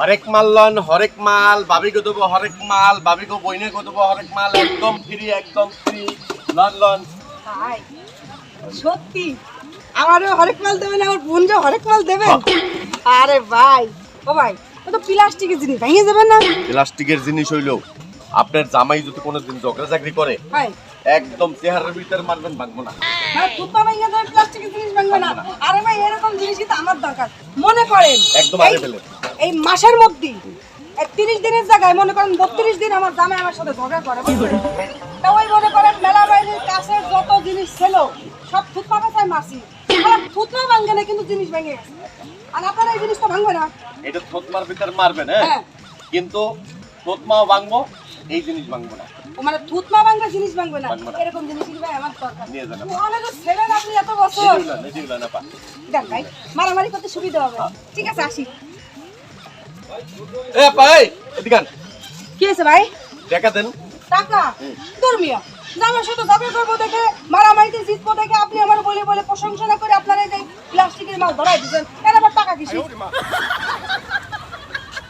হরেক মাল লন, হরেক মাল ভাবিকে দেবো, হরেক মাল ভাবিকে বইনে দেবো, হরেক মাল একদম ফ্রি লন লন। ভাই সত্যি আমারও হরেক মাল দেবেন, আমার বোনকে হরেক মাল দেবেন? আরে ভাই, ও ভাই ও তো প্লাস্টিকের জিনিস ভেঙে যাবেন না? প্লাস্টিকের জিনিস হইলো আপনার জামাই যদি কোনোদিন ঝগড়া চাকরি করে ভাই একদম চেহারার ভিতরে মারবেন, ভাঙবো না। ফুটবল ভেঙে যাবে, প্লাস্টিকের জিনিস ভাঙবে না। আরে ভাই এরকম জিনিসই তো আমার দরকার। মনে করেন একদম আরে ফেলেন। এই মাসের মধ্যে 30 দিনের জায়গায় মনে করেন 32 দিন আমার জামাই আমার সাথে ঝগড়া করে, তা ওই মনে করেন মেলা বাইরের কাছে যত জিনিস ছিল সব থুতপা চাই মাসি, থুতপা ভাঙবে না কিন্তু জিনিস ভেঙে গেছে। আর আপনারা এই জিনিসটা ভাঙবে না? এটা থতমার ভিতরে মারবেন, হ্যাঁ, কিন্তু থতমাও ভাঙবো, এই জিনিস ভাঙবো না। ও মানে থুতমা ভাঙবে জিনিস ভাঙবে না, ভাঙবে না। এরকম জিনিস ভাই আমার দরকার। নিয়ে যান। অনেক ছেলেন আপনি এত বছর নেজিউলা না পা। দেন ভাই, মারামারি করতে সুবিধা হবে। ঠিক আছে আসি। এ পাই এদিকে আন। কি হয়েছে ভাই? টাকা দেন। টাকা ধর্মীয় জামার সাথে ঝগড়া করবো দেখে, মারামারিতে জিতবো দেখে আপনি আমার বলে বলে প্রশংসা না করে আপনারা এই যে প্লাস্টিকের মাল ধরাই দিচ্ছেন, এর আবার টাকা কিসে?